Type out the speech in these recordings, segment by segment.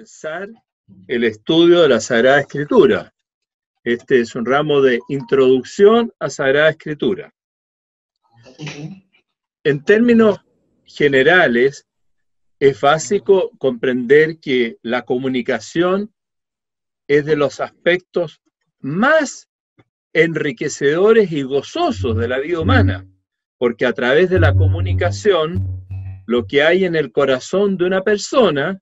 comenzar el estudio de la Sagrada Escritura. Este es un ramo de introducción a Sagrada Escritura. En términos generales, es básico comprender que la comunicación es de los aspectos más enriquecedores y gozosos de la vida humana, porque a través de la comunicación, lo que hay en el corazón de una persona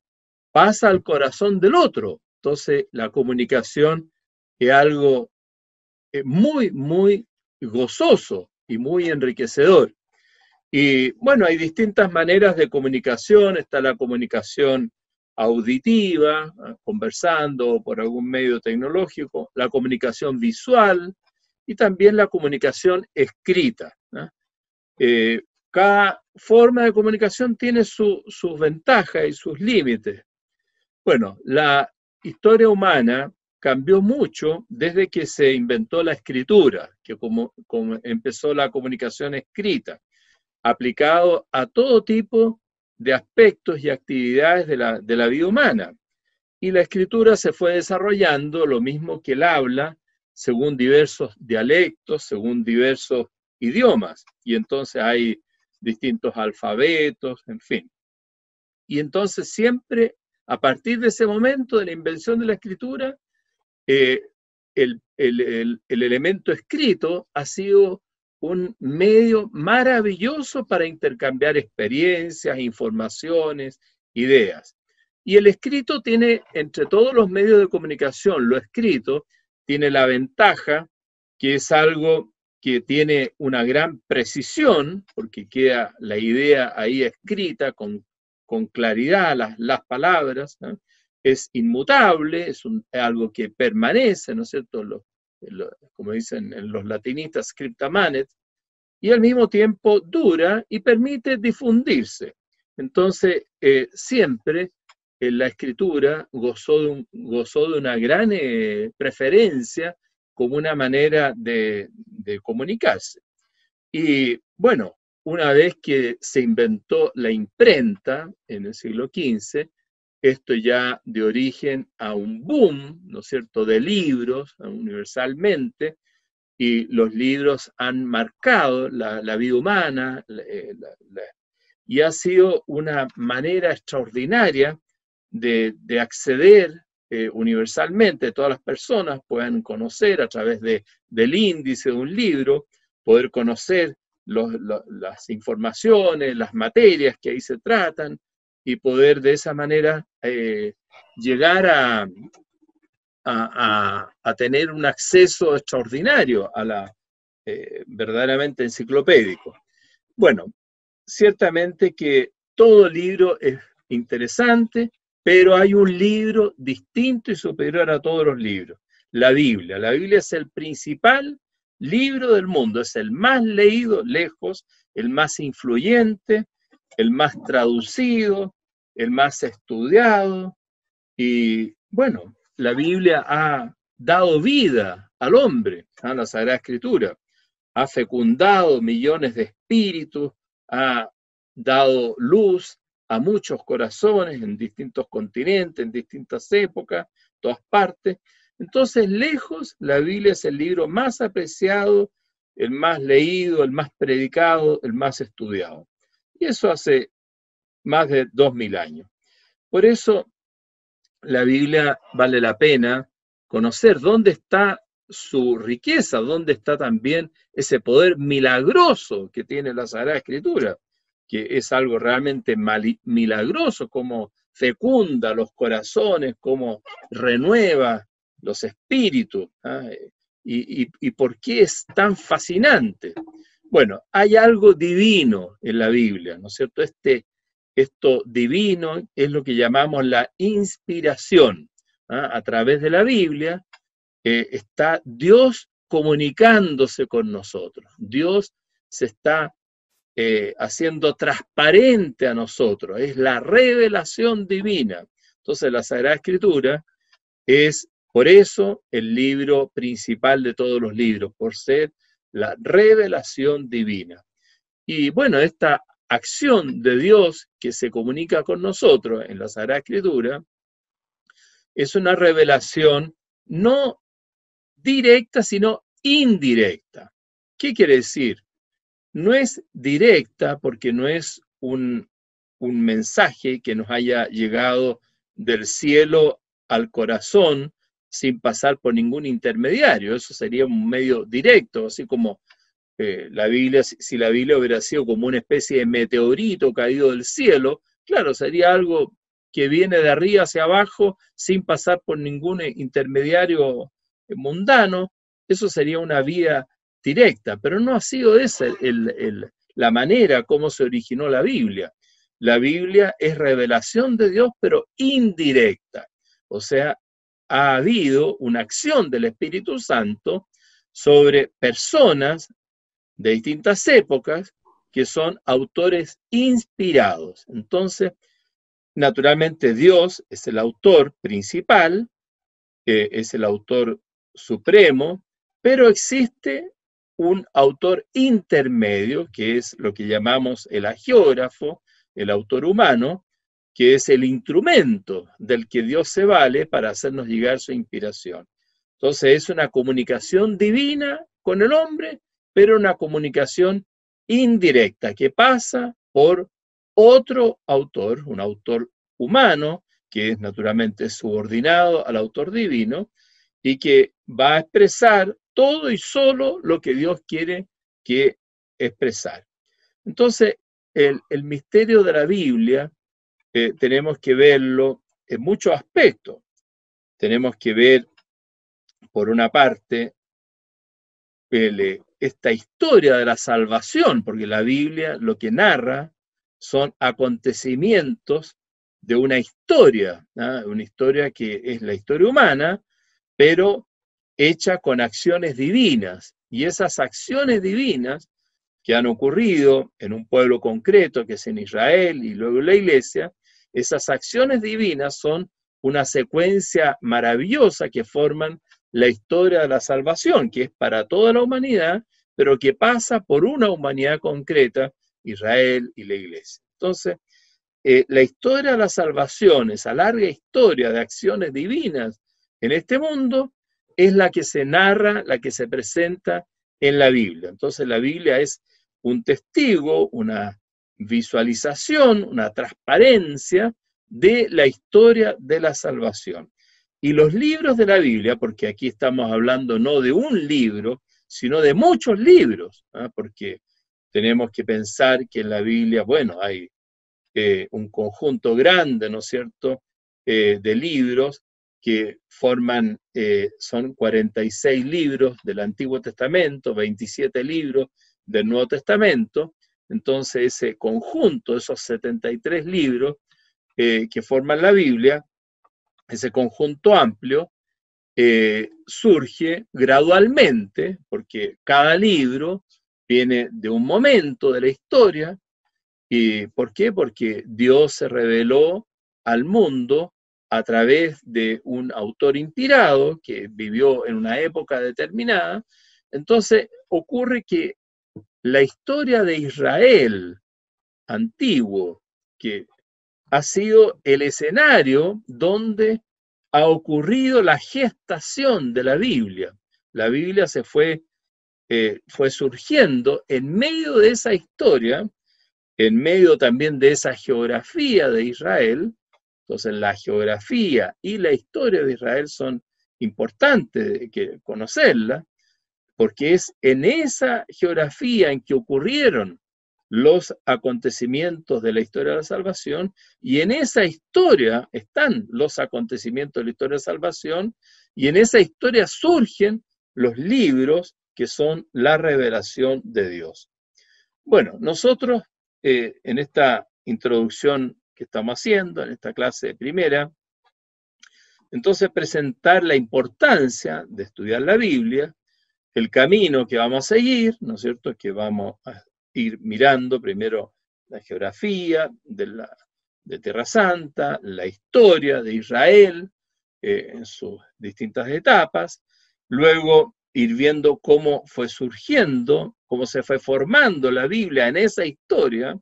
pasa al corazón del otro. Entonces, la comunicación es algo muy, muy gozoso y muy enriquecedor. Y bueno, hay distintas maneras de comunicación. Está la comunicación auditiva, conversando por algún medio tecnológico, la comunicación visual y también la comunicación escrita, ¿no? Cada forma de comunicación tiene sus ventajas y sus límites. Bueno, la historia humana cambió mucho desde que se inventó la escritura, que como empezó la comunicación escrita, aplicado a todo tipo de aspectos y actividades de la vida humana. Y la escritura se fue desarrollando, lo mismo que el habla, según diversos dialectos, según diversos idiomas. Y entonces hay distintos alfabetos, en fin. Y entonces siempre, a partir de ese momento de la invención de la escritura, el elemento escrito ha sido un medio maravilloso para intercambiar experiencias, informaciones, ideas. Y el escrito tiene, entre todos los medios de comunicación, lo escrito tiene la ventaja que es algo que tiene una gran precisión, porque queda la idea ahí escrita con claridad, las palabras, ¿no? Es inmutable, es algo que permanece, ¿no es cierto? Como dicen los latinistas, scripta manet, y al mismo tiempo dura y permite difundirse. Entonces, siempre la escritura gozó de una gran preferencia como una manera de comunicarse. Y bueno, una vez que se inventó la imprenta en el siglo XV, esto ya dio origen a un boom, ¿no es cierto?, de libros universalmente, y los libros han marcado la vida humana, y ha sido una manera extraordinaria de acceder universalmente. Todas las personas puedan conocer a través del índice de un libro, poder conocer las informaciones, las materias que ahí se tratan, y poder de esa manera llegar a tener un acceso extraordinario a la verdaderamente enciclopédico. Bueno, ciertamente que todo libro es interesante, pero hay un libro distinto y superior a todos los libros, la Biblia. La Biblia es el principal libro del mundo, es el más leído lejos, el más influyente, el más traducido, el más estudiado. Y bueno, la Biblia ha dado vida al hombre, a la Sagrada Escritura, ha fecundado millones de espíritus, ha dado luz a muchos corazones en distintos continentes, en distintas épocas, todas partes. Entonces, lejos, la Biblia es el libro más apreciado, el más leído, el más predicado, el más estudiado. Y eso hace más de 2000 años. Por eso, la Biblia vale la pena conocer dónde está su riqueza, dónde está también ese poder milagroso que tiene la Sagrada Escritura, que es algo realmente milagroso, como fecunda los corazones, como renueva los espíritus, ¿eh? Y por qué es tan fascinante. Bueno, hay algo divino en la Biblia, ¿no es cierto? Esto divino es lo que llamamos la inspiración. A través de la Biblia está Dios comunicándose con nosotros. Dios se está haciendo transparente a nosotros. Es la revelación divina. Entonces la Sagrada Escritura es, por eso, el libro principal de todos los libros, por ser la revelación divina. Y bueno, esta acción de Dios que se comunica con nosotros en la Sagrada Escritura es una revelación no directa, sino indirecta. ¿Qué quiere decir? No es directa porque no es un mensaje que nos haya llegado del cielo al corazón sin pasar por ningún intermediario. Eso sería un medio directo, así como la Biblia, si la Biblia hubiera sido como una especie de meteorito caído del cielo, claro, sería algo que viene de arriba hacia abajo sin pasar por ningún intermediario mundano. Eso sería una vía directa, pero no ha sido esa la manera como se originó la Biblia. La Biblia es revelación de Dios, pero indirecta. O sea, ha habido una acción del Espíritu Santo sobre personas de distintas épocas que son autores inspirados. Entonces, naturalmente Dios es el autor principal, es el autor supremo, pero existe un autor intermedio, que es lo que llamamos el hagiógrafo, el autor humano, que es el instrumento del que Dios se vale para hacernos llegar su inspiración. Entonces es una comunicación divina con el hombre, pero una comunicación indirecta que pasa por otro autor, un autor humano, que es naturalmente subordinado al autor divino, y que va a expresar todo y solo lo que Dios quiere que expresar. Entonces, el misterio de la Biblia tenemos que verlo en muchos aspectos. Tenemos que ver, por una parte, esta historia de la salvación, porque la Biblia lo que narra son acontecimientos de una historia, ¿no? Una historia que es la historia humana, pero hecha con acciones divinas. Y esas acciones divinas que han ocurrido en un pueblo concreto, que es en Israel, y luego en la iglesia, esas acciones divinas son una secuencia maravillosa que forman la historia de la salvación, que es para toda la humanidad, pero que pasa por una humanidad concreta, Israel y la iglesia. Entonces, la historia de la salvación, esa larga historia de acciones divinas en este mundo, es la que se narra, la que se presenta en la Biblia. Entonces, la Biblia es un testigo, una visualización, una transparencia de la historia de la salvación. Y los libros de la Biblia, porque aquí estamos hablando no de un libro, sino de muchos libros, ¿eh? Porque tenemos que pensar que en la Biblia, bueno, hay un conjunto grande, ¿no es cierto?, de libros que forman, son 46 libros del Antiguo Testamento, 27 libros del Nuevo Testamento. Entonces ese conjunto, esos 73 libros que forman la Biblia, ese conjunto amplio, surge gradualmente, porque cada libro viene de un momento de la historia. ¿Y por qué? Porque Dios se reveló al mundo a través de un autor inspirado que vivió en una época determinada. Entonces ocurre que la historia de Israel antiguo, que ha sido el escenario donde ha ocurrido la gestación de la Biblia. La Biblia fue surgiendo en medio de esa historia, en medio también de esa geografía de Israel. Entonces la geografía y la historia de Israel son importantes que conocerla, porque es en esa geografía en que ocurrieron los acontecimientos de la historia de la salvación, y en esa historia están los acontecimientos de la historia de la salvación, y en esa historia surgen los libros que son la revelación de Dios. Bueno, nosotros en esta introducción que estamos haciendo, en esta clase de primera, entonces presentar la importancia de estudiar la Biblia, el camino que vamos a seguir, ¿no es cierto?, que vamos a ir mirando primero la geografía de Tierra Santa, la historia de Israel en sus distintas etapas, luego ir viendo cómo fue surgiendo, cómo se fue formando la Biblia en esa historia.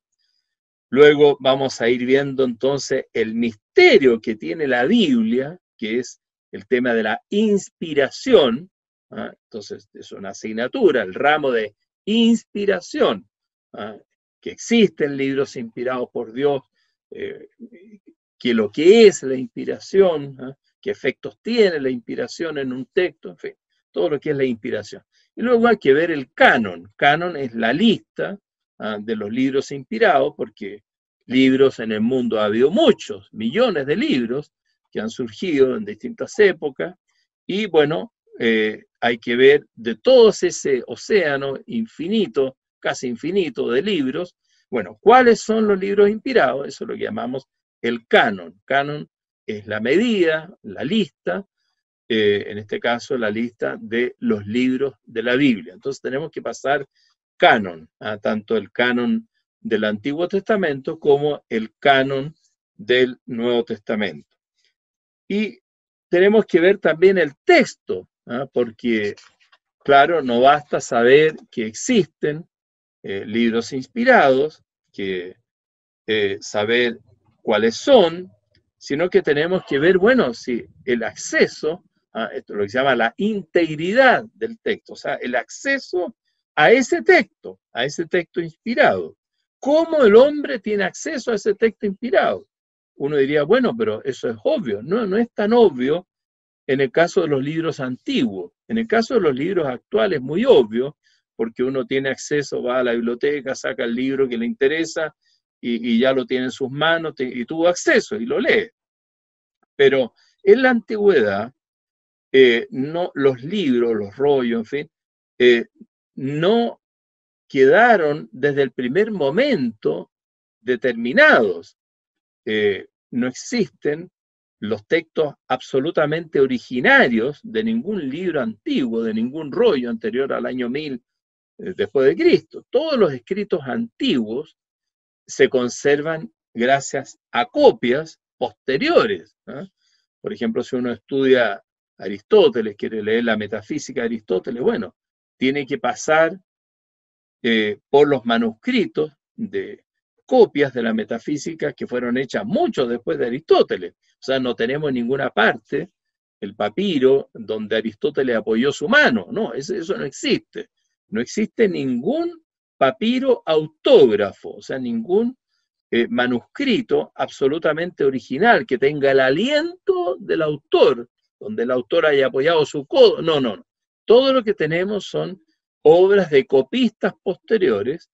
Luego vamos a ir viendo entonces el misterio que tiene la Biblia, que es el tema de la inspiración. Entonces, es una asignatura, el ramo de inspiración, que existen libros inspirados por Dios, que lo que es la inspiración, qué efectos tiene la inspiración en un texto, en fin, todo lo que es la inspiración. Y luego hay que ver el canon. Canon es la lista de los libros inspirados, porque libros en el mundo ha habido muchos, millones de libros que han surgido en distintas épocas, y bueno, hay que ver de todo ese océano infinito, casi infinito de libros, bueno, ¿cuáles son los libros inspirados? Eso es lo que llamamos el canon. Canon es la medida, la lista, en este caso la lista de los libros de la Biblia. Entonces tenemos que pasar canon, tanto el canon del Antiguo Testamento como el canon del Nuevo Testamento. Y tenemos que ver también el texto, porque, claro, no basta saber que existen libros inspirados, que saber cuáles son, sino que tenemos que ver, bueno, si el acceso, esto es lo que se llama la integridad del texto, o sea, el acceso a ese texto inspirado. ¿Cómo el hombre tiene acceso a ese texto inspirado? Uno diría, bueno, pero eso es obvio. No, no es tan obvio en el caso de los libros antiguos. En el caso de los libros actuales es muy obvio, porque uno tiene acceso, va a la biblioteca, saca el libro que le interesa y ya lo tiene en sus manos y tuvo acceso y lo lee. Pero en la antigüedad, no, los libros, los rollos, en fin, no quedaron desde el primer momento determinados. No existen los textos absolutamente originarios de ningún libro antiguo, de ningún rollo anterior al año 1000 después de Cristo. Todos los escritos antiguos se conservan gracias a copias posteriores. Por ejemplo, si uno estudia Aristóteles, quiere leer la metafísica de Aristóteles, bueno, tiene que pasar por los manuscritos de copias de la metafísica que fueron hechas mucho después de Aristóteles. O sea, no tenemos en ninguna parte el papiro donde Aristóteles apoyó su mano. No, eso no existe. No existe ningún papiro autógrafo, o sea, ningún manuscrito absolutamente original que tenga el aliento del autor, donde el autor haya apoyado su codo. No, no, no. Todo lo que tenemos son obras de copistas posteriores,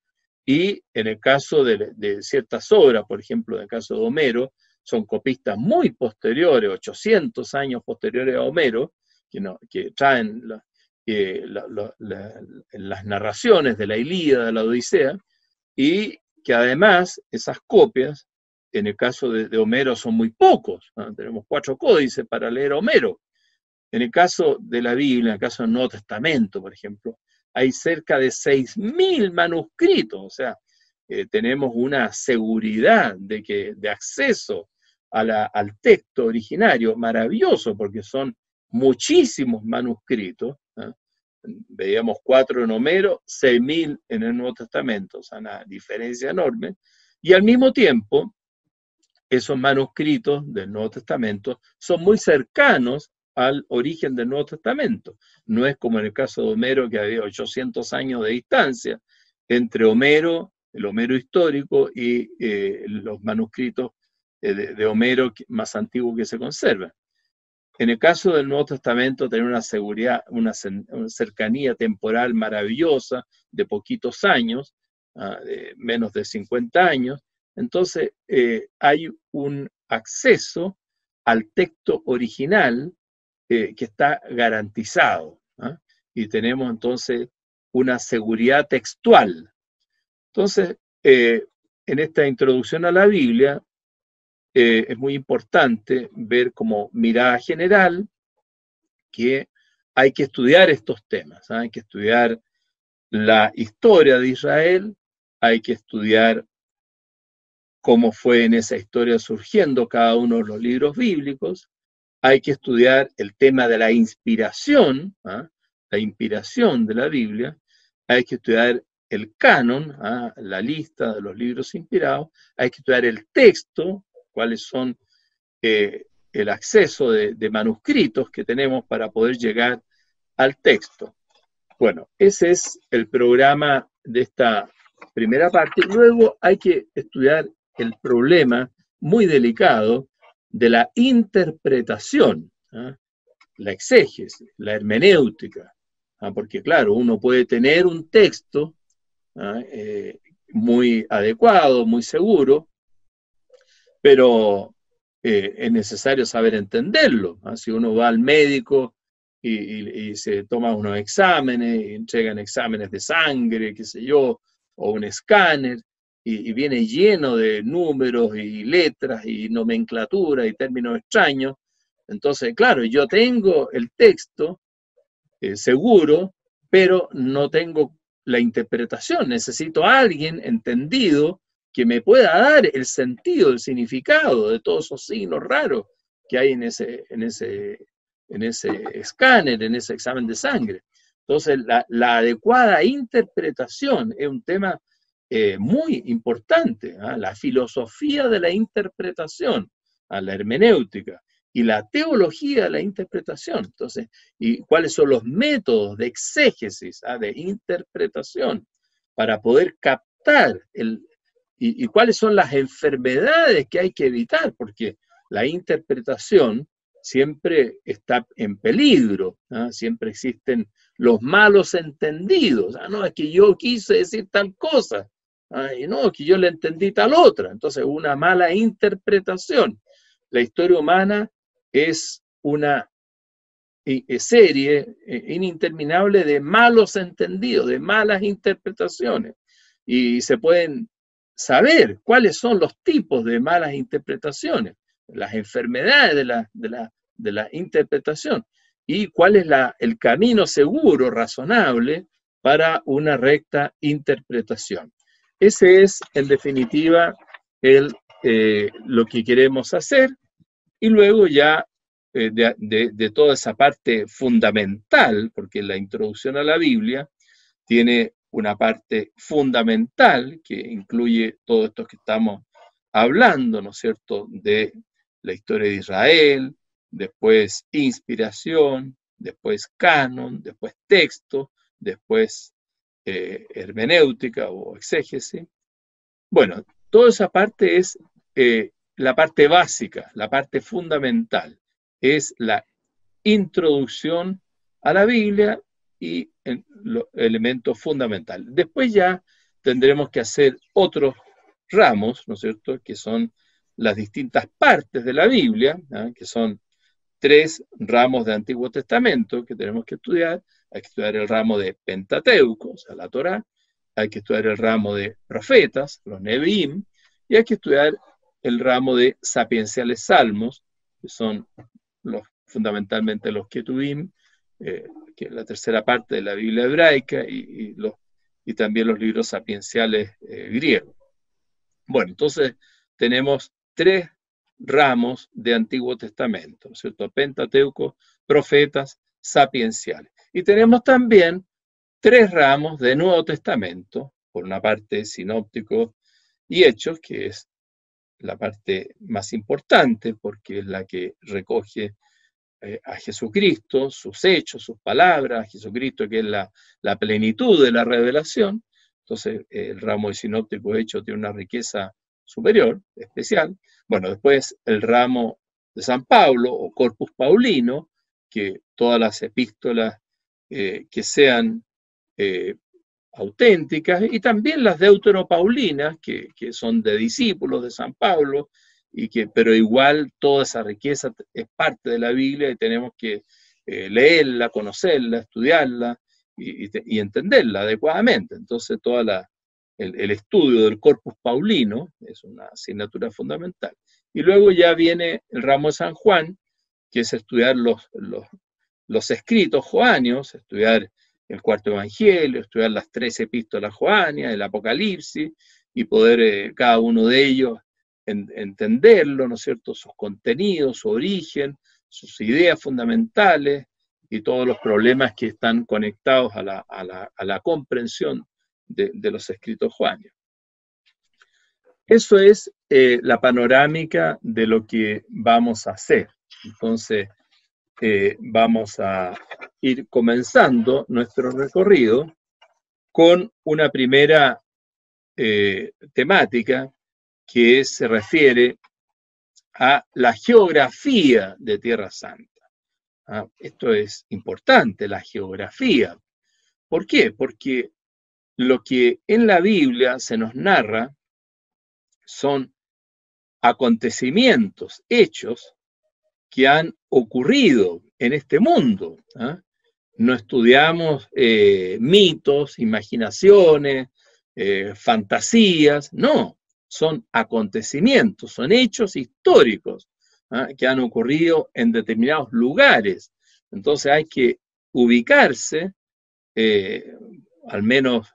y en el caso de ciertas obras, por ejemplo, en el caso de Homero, son copistas muy posteriores, 800 años posteriores a Homero, que traen las narraciones de la Ilíada, de la Odisea, y que además esas copias, en el caso de Homero, son muy pocos. Tenemos 4 códices para leer Homero. En el caso de la Biblia, en el caso del Nuevo Testamento, por ejemplo, hay cerca de 6.000 manuscritos, o sea, tenemos una seguridad de acceso al texto originario maravilloso, porque son muchísimos manuscritos. Veíamos 4 en Homero, 6.000 en el Nuevo Testamento, o sea, una diferencia enorme, y al mismo tiempo, esos manuscritos del Nuevo Testamento son muy cercanos al origen del Nuevo Testamento. No es como en el caso de Homero, que había 800 años de distancia entre Homero, el Homero histórico, y los manuscritos de Homero más antiguos que se conservan. En el caso del Nuevo Testamento, tener una seguridad, una cercanía temporal maravillosa de poquitos años, de menos de 50 años. Entonces, hay un acceso al texto original que está garantizado, y tenemos entonces una seguridad textual. Entonces, en esta introducción a la Biblia, es muy importante ver como mirada general que hay que estudiar estos temas, hay que estudiar la historia de Israel, hay que estudiar cómo fue en esa historia surgiendo cada uno de los libros bíblicos, hay que estudiar el tema de la inspiración, la inspiración de la Biblia, hay que estudiar el canon, la lista de los libros inspirados, hay que estudiar el texto, cuáles son el acceso de manuscritos que tenemos para poder llegar al texto. Bueno, ese es el programa de esta primera parte. Luego hay que estudiar el problema muy delicado de la interpretación, ¿ah? La exégesis, la hermenéutica, ¿ah? Porque claro, uno puede tener un texto muy adecuado, muy seguro, pero es necesario saber entenderlo, ¿ah? Si uno va al médico y se toma unos exámenes, y entregan exámenes de sangre, qué sé yo, o un escáner, y viene lleno de números y letras y nomenclatura y términos extraños. Entonces, claro, yo tengo el texto seguro, pero no tengo la interpretación. Necesito a alguien entendido que me pueda dar el sentido, el significado de todos esos signos raros que hay en ese escáner, en ese examen de sangre. Entonces, la adecuada interpretación es un tema muy importante, ¿ah? La filosofía de la interpretación, ¿ah? La hermenéutica y la teología de la interpretación. Entonces, ¿y cuáles son los métodos de exégesis, ¿ah? De interpretación para poder captar y cuáles son las enfermedades que hay que evitar? Porque la interpretación siempre está en peligro, ¿ah? Siempre existen los malos entendidos. Ah, no, es que yo quise decir tal cosa, y no, es que yo le entendí tal otra. Entonces, una mala interpretación. La historia humana es una serie ininterminable de malos entendidos, de malas interpretaciones. Y se pueden saber cuáles son los tipos de malas interpretaciones, las enfermedades de la interpretación y cuál es el camino seguro, razonable, para una recta interpretación. Ese es, en definitiva, lo que queremos hacer. Y luego ya de toda esa parte fundamental, porque la introducción a la Biblia tiene una parte fundamental que incluye todo esto que estamos hablando, ¿no es cierto?, de la historia de Israel, después inspiración, después canon, después texto, después hermenéutica o exégesis. Bueno, toda esa parte es la parte básica, la parte fundamental, es la introducción a la Biblia y los elementos fundamentales. Después ya tendremos que hacer otros ramos, ¿no es cierto?, que son las distintas partes de la Biblia, ¿no? Que son 3 ramos de Antiguo Testamento que tenemos que estudiar. Hay que estudiar el ramo de Pentateuco, o sea, la Torá, hay que estudiar el ramo de profetas, los Neviim, y hay que estudiar el ramo de sapienciales salmos, que son fundamentalmente los Ketuvim, que es la tercera parte de la Biblia hebraica, y también los libros sapienciales griegos. Bueno, entonces tenemos 3 ramos de Antiguo Testamento, ¿no es cierto? Pentateuco, profetas, sapienciales. Y tenemos también 3 ramos de Nuevo Testamento, por una parte sinóptico y hechos, que es la parte más importante porque es la que recoge a Jesucristo, sus hechos, sus palabras, a Jesucristo, que es la plenitud de la revelación. Entonces, el ramo de sinóptico hecho tiene una riqueza superior, especial. Bueno, después el ramo de San Pablo, o Corpus Paulino, que todas las epístolas que sean auténticas, y también las deuteropaulinas, que son de discípulos de San Pablo, pero igual toda esa riqueza es parte de la Biblia y tenemos que leerla, conocerla, estudiarla y entenderla adecuadamente. Entonces, todo el estudio del Corpus Paulino es una asignatura fundamental. Y luego ya viene el ramo de San Juan, que es estudiar los escritos joáneos, estudiar el cuarto evangelio, estudiar las 3 epístolas joáneas, el Apocalipsis, y poder cada uno de ellos entenderlo, ¿no es cierto?, sus contenidos, su origen, sus ideas fundamentales y todos los problemas que están conectados a la comprensión de los escritos joáneos. Eso es la panorámica de lo que vamos a hacer. Entonces, vamos a ir comenzando nuestro recorrido con una primera temática que se refiere a la geografía de Tierra Santa. Esto es importante, la geografía. ¿Por qué? Porque lo que en la Biblia se nos narra son acontecimientos, hechos que han ocurrido en este mundo. No estudiamos mitos, imaginaciones, fantasías, no, son acontecimientos, son hechos históricos que han ocurrido en determinados lugares. Entonces hay que ubicarse, al menos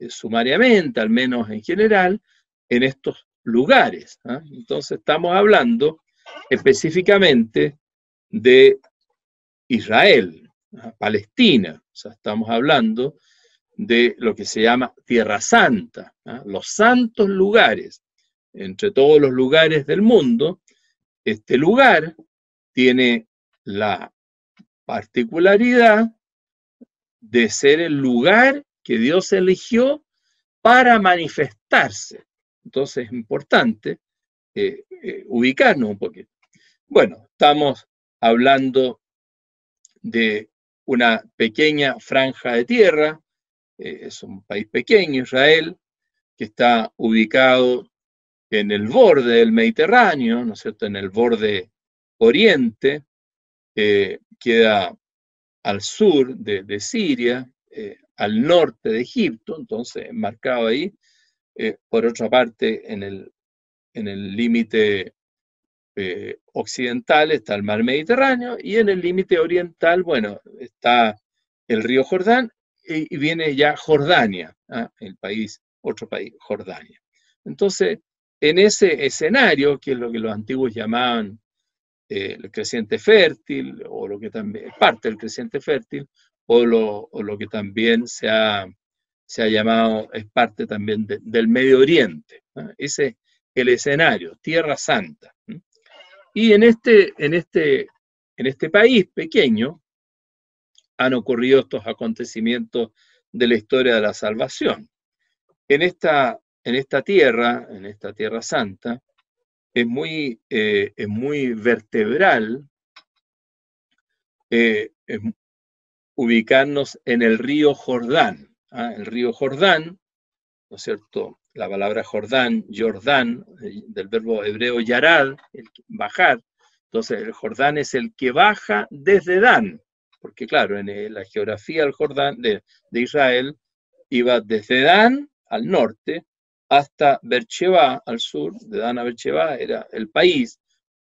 sumariamente, al menos en general, en estos lugares. Entonces estamos hablando específicamente de Israel, Palestina. O sea, estamos hablando de lo que se llama Tierra Santa, los santos lugares. Entre todos los lugares del mundo, este lugar tiene la particularidad de ser el lugar que Dios eligió para manifestarse. Entonces es importante ubicarnos un poquito. Bueno, estamos hablando de una pequeña franja de tierra, es un país pequeño, Israel, que está ubicado en el borde del Mediterráneo, ¿no es cierto?, en el borde oriente, queda al sur de Siria, al norte de Egipto, entonces enmarcado ahí. Por otra parte, en el límite occidental está el mar Mediterráneo, y en el límite oriental, bueno, está el río Jordán, y viene ya Jordania, el país, otro país, Jordania. Entonces, en ese escenario, que es lo que los antiguos llamaban el creciente fértil, o lo que también es parte del creciente fértil, o lo que también se ha llamado, es parte también del Medio Oriente. Ese es el escenario, Tierra Santa. Y en este país pequeño han ocurrido estos acontecimientos de la historia de la salvación. En esta tierra, en esta Tierra Santa, es muy vertebral ubicarnos en el río Jordán. El río Jordán, ¿no es cierto? La palabra Jordán, Jordán, del verbo hebreo yarad, bajar. Entonces, el Jordán es el que baja desde Dan, porque claro, en la geografía del Jordán, de Israel, iba desde Dan al norte hasta Beersheba al sur. De Dan a Beersheba era el país.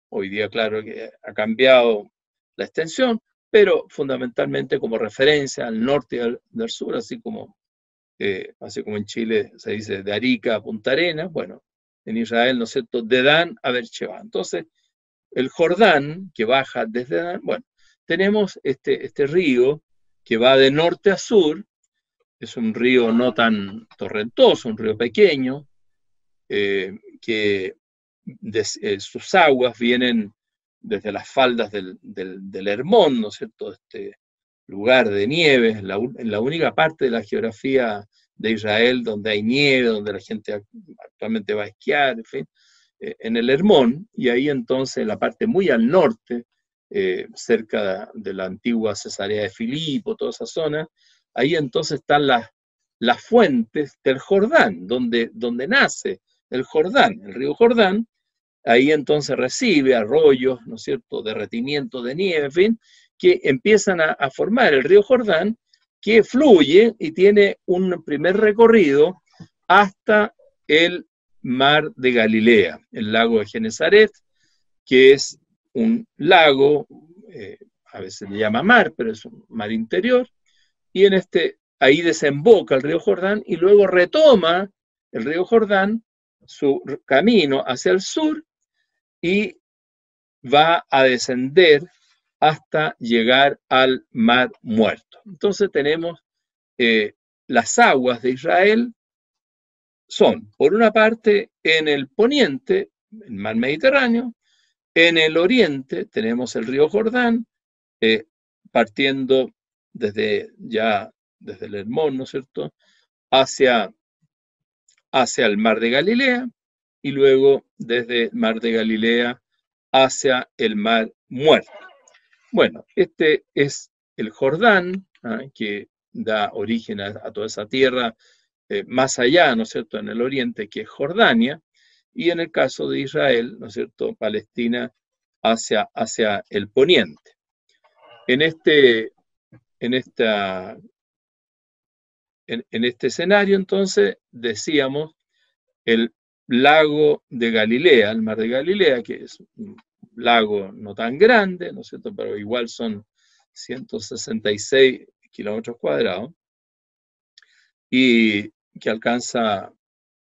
Hoy día, claro, que ha cambiado la extensión, pero fundamentalmente como referencia al norte y del sur, así como en Chile se dice de Arica a Punta Arenas. Bueno, en Israel, ¿no es cierto?, de Dan a Beersheba. Entonces, el Jordán, que baja desde Dan, bueno, tenemos este río que va de norte a sur. Es un río no tan torrentoso, un río pequeño, que sus aguas vienen desde las faldas del Hermón, ¿no es cierto?, este lugar de nieve, en la única parte de la geografía de Israel donde hay nieve, donde la gente actualmente va a esquiar, en fin, en el Hermón. Y ahí entonces, en la parte muy al norte, cerca de la antigua Cesarea de Filipo, toda esa zona, ahí entonces están las fuentes del Jordán, donde nace el Jordán, el río Jordán. Ahí entonces recibe arroyos, ¿no es cierto?, derretimiento de nieve, en fin, que empiezan a formar el río Jordán, que fluye y tiene un primer recorrido hasta el mar de Galilea, el lago de Genesaret, que es un lago, a veces le llama mar, pero es un mar interior, y ahí desemboca el río Jordán, y luego retoma el río Jordán su camino hacia el sur y va a descender hasta llegar al Mar Muerto. Entonces tenemos las aguas de Israel son, por una parte, en el poniente, el mar Mediterráneo, En el oriente tenemos el río Jordán, partiendo desde el Hermón, ¿no es cierto?, hacia el mar de Galilea, y luego desde el mar de Galilea hacia el mar Muerto. Bueno, este es el Jordán, que da origen a toda esa tierra más allá, ¿no es cierto?, en el oriente, que es Jordania, y en el caso de Israel, ¿no es cierto?, Palestina hacia el poniente. En este escenario, entonces, decíamos, el lago de Galilea, el mar de Galilea, que es un lago no tan grande, ¿no es cierto?, pero igual son 166 kilómetros cuadrados, y que alcanza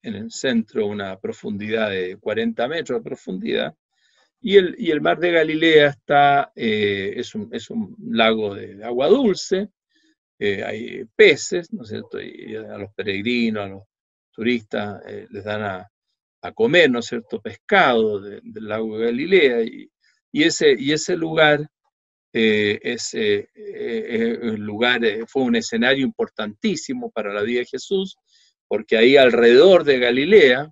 en el centro una profundidad de 40 metros de profundidad, y el mar de Galilea es un lago de agua dulce, hay peces, ¿no es cierto?, y a los peregrinos, a los turistas, les dan a comer, ¿no es cierto?, pescado del lago de Galilea, y ese lugar, fue un escenario importantísimo para la vida de Jesús, porque ahí alrededor de Galilea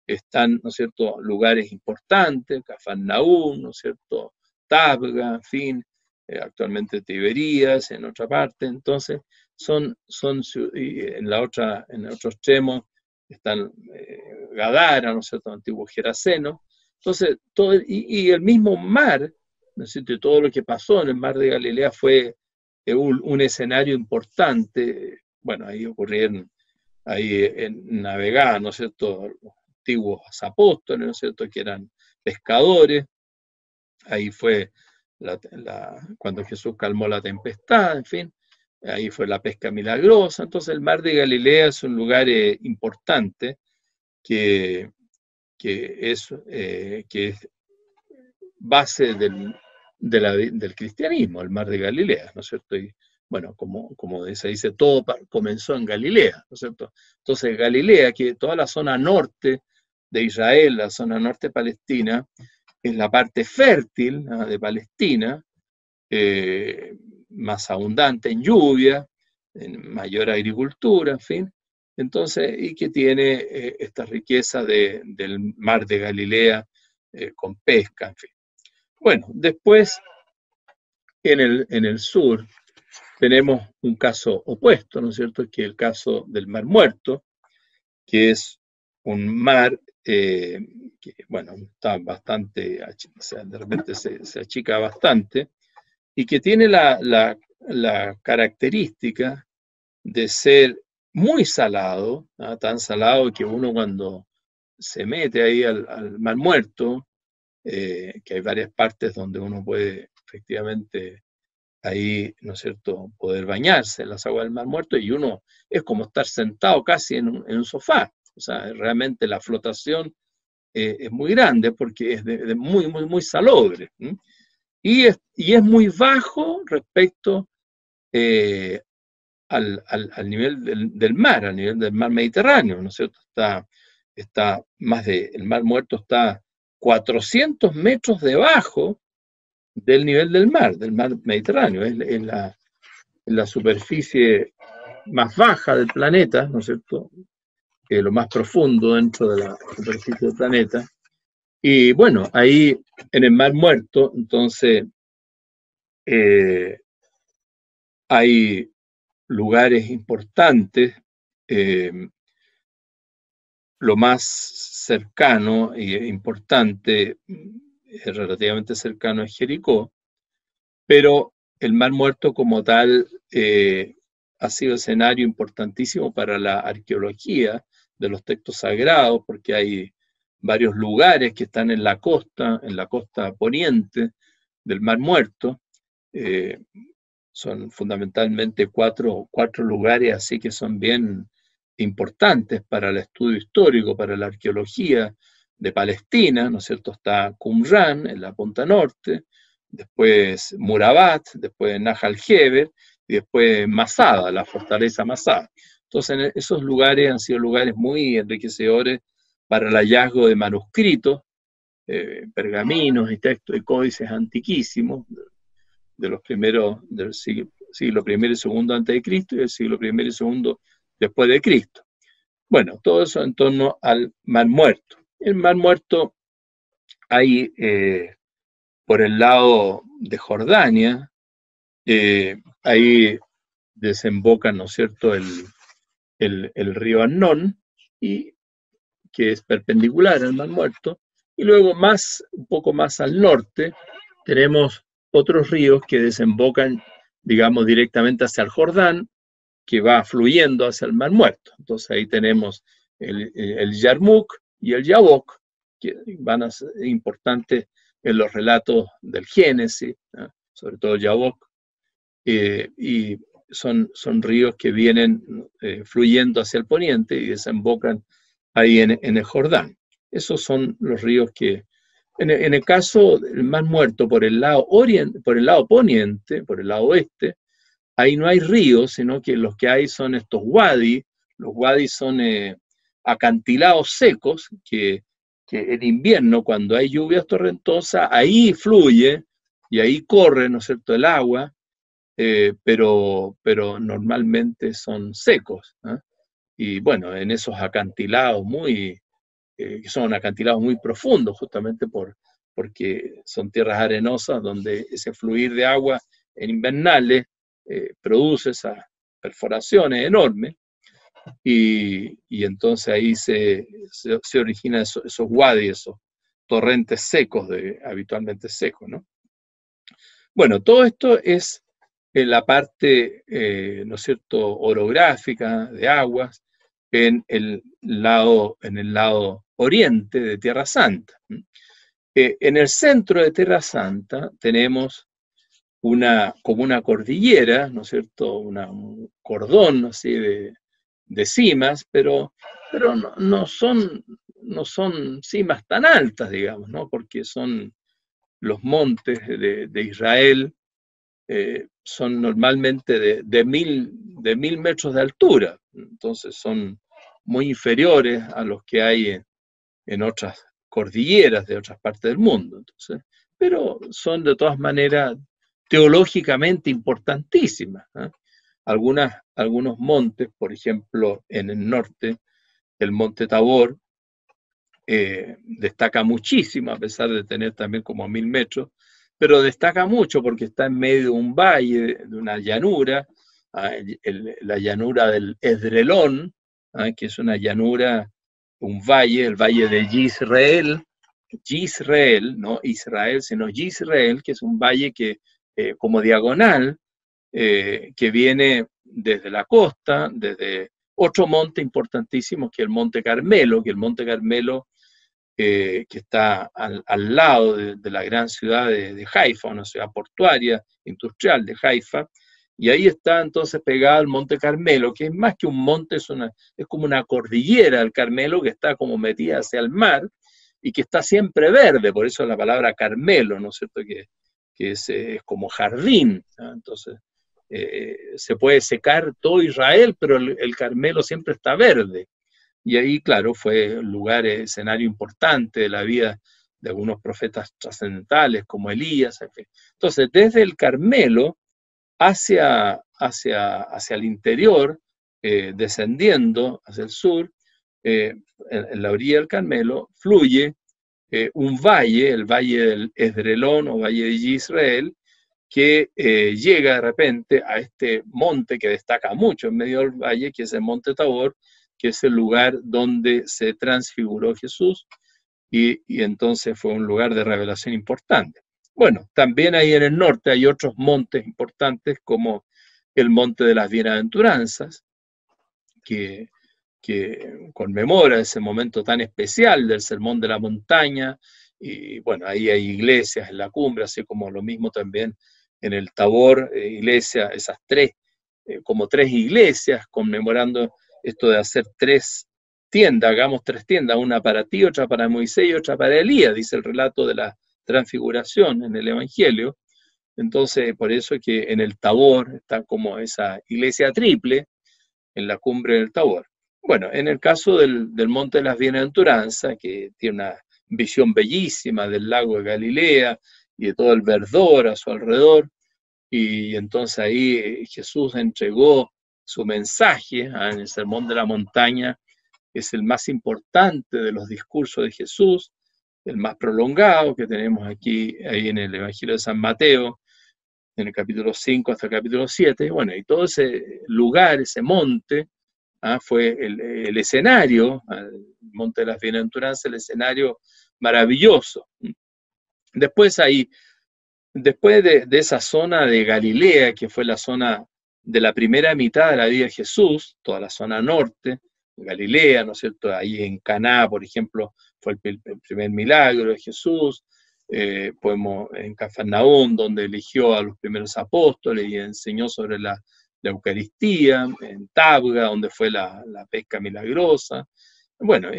están, ¿no es cierto?, lugares importantes, Cafarnaúm, ¿no es cierto?, Tabga, en fin, actualmente Tiberías, en otra parte. Entonces, y en el otro extremo están Gadara, ¿no es cierto?, antiguo Geraseno. Entonces, y el mismo mar, ¿no es cierto?, y todo lo que pasó en el mar de Galilea fue un escenario importante. Bueno, ahí navegaban, ¿no es cierto?, los antiguos apóstoles, ¿no es cierto?, que eran pescadores. Ahí fue cuando Jesús calmó la tempestad, en fin, ahí fue la pesca milagrosa. Entonces el mar de Galilea es un lugar importante que es base del cristianismo, el mar de Galilea, ¿no es cierto? Y bueno, como se dice, todo comenzó en Galilea, ¿no es cierto? Entonces Galilea, que toda la zona norte de Israel, la zona norte palestina, es la parte fértil, ¿no?, de Palestina, más abundante en lluvia, en mayor agricultura, en fin. Entonces, y que tiene esta riqueza del mar de Galilea con pesca, en fin. Bueno, después en el sur tenemos un caso opuesto, ¿no es cierto?, que es el caso del Mar Muerto, que es un mar que, bueno, está bastante, o sea, de repente se achica bastante, y que tiene la característica de ser muy salado, ¿no?, tan salado que uno cuando se mete ahí al Mar Muerto, que hay varias partes donde uno puede efectivamente ahí, ¿no es cierto?, poder bañarse en las aguas del Mar Muerto, y uno es como estar sentado casi en un sofá. O sea, realmente la flotación es muy grande porque es muy, muy, muy salobre. Y es muy bajo respecto al nivel del mar, al nivel del mar Mediterráneo, ¿no es cierto? El Mar Muerto está 400 metros debajo del nivel del mar Mediterráneo. Es la superficie más baja del planeta, ¿no es cierto?, lo más profundo dentro de la superficie del planeta. Y bueno, ahí en el Mar Muerto, entonces, hay lugares importantes. Lo más cercano e importante, relativamente cercano, es Jericó, pero el Mar Muerto como tal ha sido escenario importantísimo para la arqueología de los textos sagrados, porque hay varios lugares que están en la costa poniente del Mar Muerto. Son fundamentalmente cuatro lugares así que son bien importantes para el estudio histórico, para la arqueología de Palestina, ¿no es cierto? Está Qumran en la punta norte, después Murabat, después Nahal Heber, y después Masada, la fortaleza Masada. Entonces, esos lugares han sido lugares muy enriquecedores para el hallazgo de manuscritos pergaminos y textos y códices antiquísimos, de los primeros del siglo I y II antes de Cristo y el siglo I y II después de Cristo. Bueno, todo eso en torno al Mar Muerto. El Mar Muerto hay por el lado de Jordania, ahí desemboca, ¿no es cierto?, el río Arnón, y, que es perpendicular al Mar Muerto, y luego un poco más al norte, tenemos otros ríos que desembocan, digamos, directamente hacia el Jordán, que va fluyendo hacia el Mar Muerto. Entonces ahí tenemos el Yarmuk y el Yabok, que van a ser importantes en los relatos del Génesis, ¿no? Sobre todo el Yabok, y son ríos que vienen fluyendo hacia el poniente y desembocan ahí en el Jordán. Esos son los ríos que, en el caso del Mar Muerto, por el lado poniente, por el lado oeste, ahí no hay ríos, sino que los que hay son estos wadis. Los wadis son acantilados secos que en invierno, cuando hay lluvias torrentosas, ahí fluye y ahí corre, ¿no es cierto?, el agua, pero normalmente son secos, ¿eh? Y bueno, en esos acantilados que son acantilados muy profundos, justamente porque son tierras arenosas donde ese fluir de agua en invernales produce esas perforaciones enormes, y entonces ahí se originan esos wadis, esos torrentes secos, habitualmente secos, ¿no? Bueno, todo esto es la parte, ¿no es cierto?, orográfica de aguas en el lado oriente de Tierra Santa. En el centro de Tierra Santa tenemos como una cordillera, ¿no es cierto?, un cordón así de cimas, pero no son cimas tan altas, digamos, ¿no?, porque son los montes de Israel, son normalmente de 1000 metros de altura, entonces son muy inferiores a los que hay en otras cordilleras de otras partes del mundo. Entonces, pero son de todas maneras teológicamente importantísimas, ¿eh? Algunos montes, por ejemplo, en el norte, el monte Tabor, destaca muchísimo, a pesar de tener también como 1000 metros, pero destaca mucho porque está en medio de un valle, de una llanura, la llanura del Edrelón, que es una llanura, un valle, el valle de Yisrael, no Israel, sino Yisrael, que es un valle que, como diagonal, que viene desde la costa, desde otro monte importantísimo, que es el Monte Carmelo, que está al lado de la gran ciudad de Haifa, una ciudad portuaria, industrial de Haifa, y ahí está entonces pegado al Monte Carmelo, que es más que un monte, es como una cordillera del Carmelo que está como metida hacia el mar y que está siempre verde, por eso la palabra Carmelo, ¿no es cierto?, que es como jardín, ¿no? Entonces se puede secar todo Israel, pero el Carmelo siempre está verde. Y ahí, claro, fue un lugar, escenario importante de la vida de algunos profetas trascendentales como Elías. Entonces, desde el Carmelo hacia el interior, descendiendo hacia el sur, en la orilla del Carmelo, fluye un valle, el valle del Esdrelón o valle de Israel, que llega de repente a este monte que destaca mucho en medio del valle, que es el Monte Tabor, que es el lugar donde se transfiguró Jesús, y entonces fue un lugar de revelación importante. Bueno, también ahí en el norte hay otros montes importantes, como el Monte de las Bienaventuranzas, que conmemora ese momento tan especial del Sermón de la Montaña, y bueno, ahí hay iglesias en la cumbre, así como lo mismo también en el Tabor, iglesia, esas como tres iglesias conmemorando esto de hacer 3 tiendas, hagamos 3 tiendas, una para ti, otra para Moisés y otra para Elías, dice el relato de la transfiguración en el Evangelio. Entonces, por eso es que en el Tabor está como esa iglesia triple, en la cumbre del Tabor. Bueno, en el caso del Monte de las Bienaventuranzas, que tiene visión bellísima del lago de Galilea y de todo el verdor a su alrededor. Y entonces ahí Jesús entregó su mensaje en el Sermón de la Montaña. Es el más importante de los discursos de Jesús, el más prolongado que tenemos aquí ahí en el Evangelio de San Mateo, en el capítulo 5 hasta el capítulo 7. Bueno, y todo ese lugar, ese monte, fue el escenario, el Monte de las Bienaventuranzas, el escenario maravilloso. Después de esa zona de Galilea, que fue la zona de la primera mitad de la vida de Jesús, toda la zona norte, Galilea, ¿no es cierto? Ahí en Caná, por ejemplo, fue el primer milagro de Jesús. Podemos en Cafarnaúm, donde eligió a los primeros apóstoles y enseñó sobre la Eucaristía, en Tabga, donde fue la pesca milagrosa. Bueno,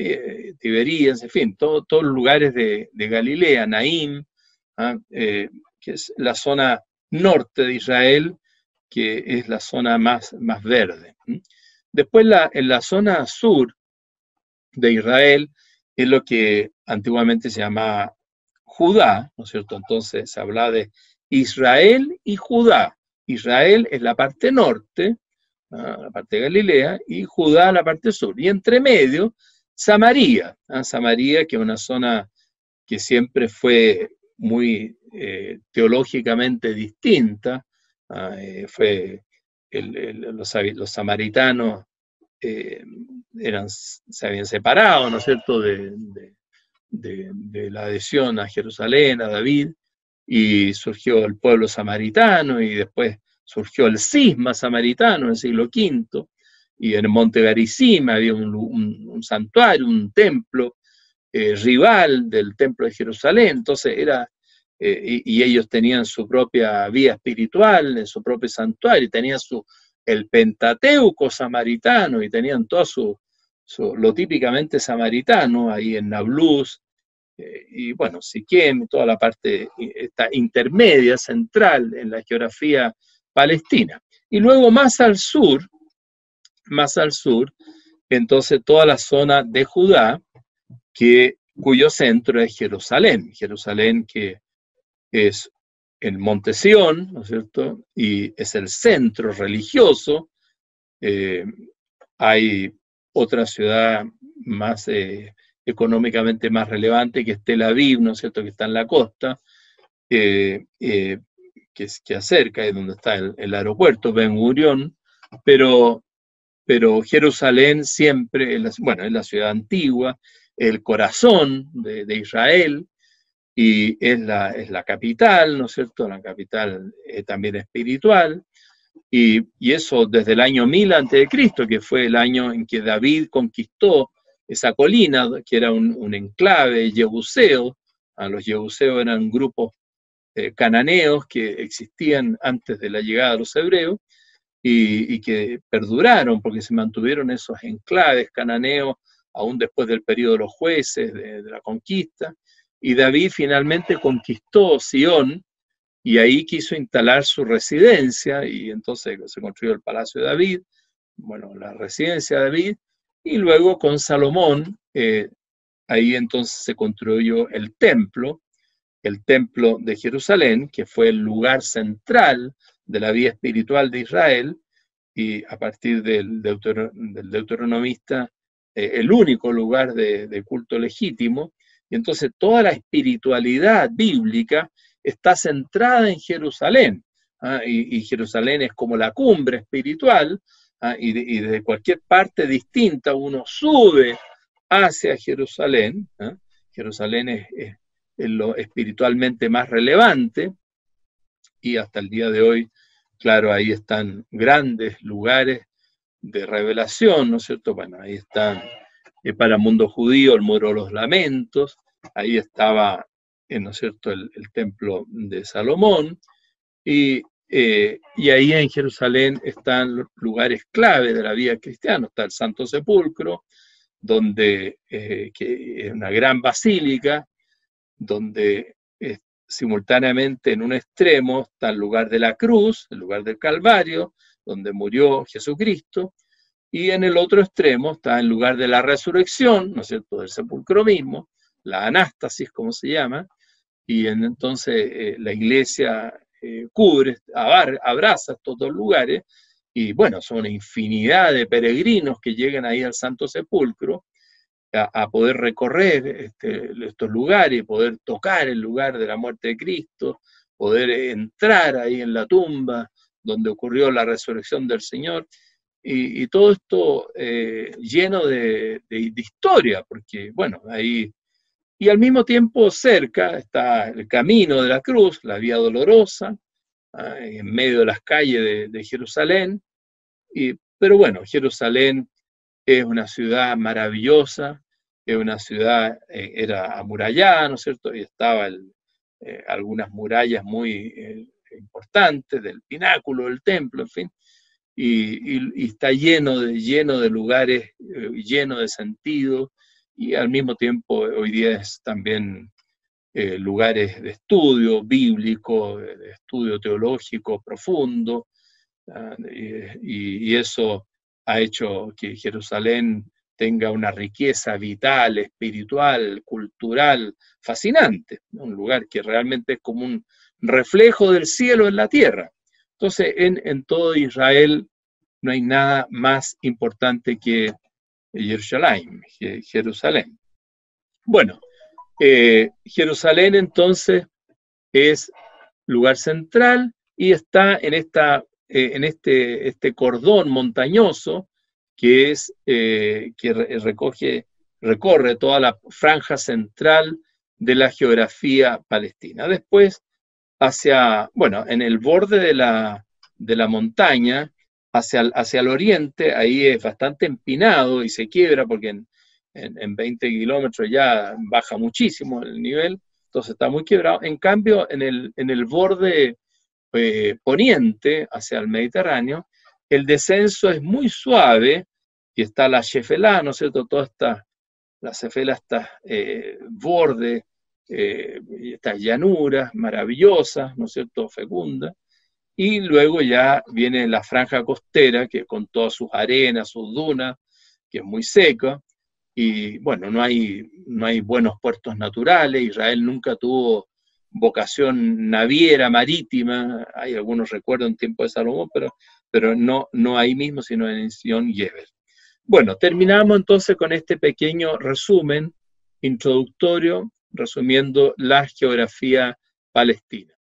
Tiberías, en fin, todos los lugares de Galilea, Naín, que es la zona norte de Israel, que es la zona más verde. Después en la zona sur de Israel es lo que antiguamente se llamaba Judá, ¿no es cierto? Entonces se habla de Israel y Judá. Israel es la parte norte, la parte de Galilea, y Judá la parte sur. Y entre medio, Samaria, Samaria, que es una zona que siempre fue muy teológicamente distinta. Fue los samaritanos se habían separado, ¿no es cierto?, de la adhesión a Jerusalén, a David, y surgió el pueblo samaritano, y después surgió el cisma samaritano en el siglo V, y en el monte Garizim había un santuario, un templo rival del templo de Jerusalén. Entonces y ellos tenían su propia vía espiritual, en su propio santuario, y tenían el Pentateuco samaritano, y tenían todo lo típicamente samaritano ahí en Nablus, y bueno, Siquem, toda la parte esta intermedia, central en la geografía palestina. Y luego más al sur, entonces toda la zona de Judá, cuyo centro es Jerusalén. Jerusalén, que es el monte Sión, ¿no es cierto? Y es el centro religioso. Hay otra ciudad más económicamente más relevante, que es Tel Aviv, ¿no es cierto?, que está en la costa, que acerca, es donde está el aeropuerto Ben Gurión, pero Jerusalén siempre, es la ciudad antigua, el corazón de Israel, y es la capital, ¿no es cierto?, la capital también espiritual, y eso desde el año 1000 a.C., que fue el año en que David conquistó esa colina, que era un enclave jebuseo. Los jebuseos eran grupos cananeos que existían antes de la llegada de los hebreos, y que perduraron porque se mantuvieron esos enclaves cananeos aún después del periodo de los jueces, de la conquista. Y David finalmente conquistó Sión, y ahí quiso instalar su residencia, y entonces se construyó el Palacio de David, la residencia de David, y luego con Salomón, ahí entonces se construyó el templo de Jerusalén, que fue el lugar central de la vida espiritual de Israel, y a partir del deuteronomista, el único lugar de culto legítimo. Y entonces toda la espiritualidad bíblica está centrada en Jerusalén, y Jerusalén es como la cumbre espiritual, y desde cualquier parte distinta uno sube hacia Jerusalén. Jerusalén es lo espiritualmente más relevante, y hasta el día de hoy, claro, ahí están grandes lugares de revelación, ¿no es cierto? Bueno, ahí están para el mundo judío el Muro de los Lamentos, ahí estaba, ¿no es cierto?, el templo de Salomón, y ahí en Jerusalén están los lugares clave de la vida cristiana. Está el Santo Sepulcro, donde que es una gran basílica, donde simultáneamente en un extremo está el lugar de la cruz, el lugar del Calvario, donde murió Jesucristo, y en el otro extremo está el lugar de la resurrección, ¿no es cierto?, del sepulcro mismo, la anástasis, como se llama, y entonces la iglesia cubre, abraza estos dos lugares, y bueno, son una infinidad de peregrinos que llegan ahí al Santo Sepulcro a poder recorrer estos lugares, poder tocar el lugar de la muerte de Cristo, poder entrar ahí en la tumba donde ocurrió la resurrección del Señor, y todo esto lleno de historia, porque bueno, ahí, y al mismo tiempo cerca está el camino de la cruz, la Vía Dolorosa, en medio de las calles de Jerusalén, pero bueno, Jerusalén es una ciudad maravillosa, es una ciudad, era amurallada, ¿no es cierto? Y estaban algunas murallas muy importantes del pináculo del templo, en fin, y está lleno de lugares, lleno de sentido, y al mismo tiempo hoy día es también lugares de estudio bíblico, de estudio teológico profundo, y eso ha hecho que Jerusalén tenga una riqueza vital, espiritual, cultural, fascinante, un lugar que realmente es como un reflejo del cielo en la tierra. Entonces, en todo Israel no hay nada más importante que Jerusalén. Bueno, Jerusalén entonces es lugar central y está en este cordón montañoso que recorre toda la franja central de la geografía palestina. Después, en el borde de la montaña, hacia el oriente, ahí es bastante empinado y se quiebra porque en 20 kilómetros ya baja muchísimo el nivel, entonces está muy quebrado. En cambio, en el borde poniente, hacia el Mediterráneo, el descenso es muy suave y está la Shefelá, ¿no es cierto? La Shefelá, estas bordes, estas llanuras maravillosas, ¿no es cierto? Fecundas. Y luego ya viene la franja costera, que con todas sus arenas, sus dunas, que es muy seca, y bueno, no hay buenos puertos naturales, Israel nunca tuvo vocación naviera, marítima, hay algunos recuerdos en tiempo de Salomón, pero no ahí mismo, sino en Sion Geber. Bueno, terminamos entonces con este pequeño resumen introductorio, resumiendo la geografía palestina.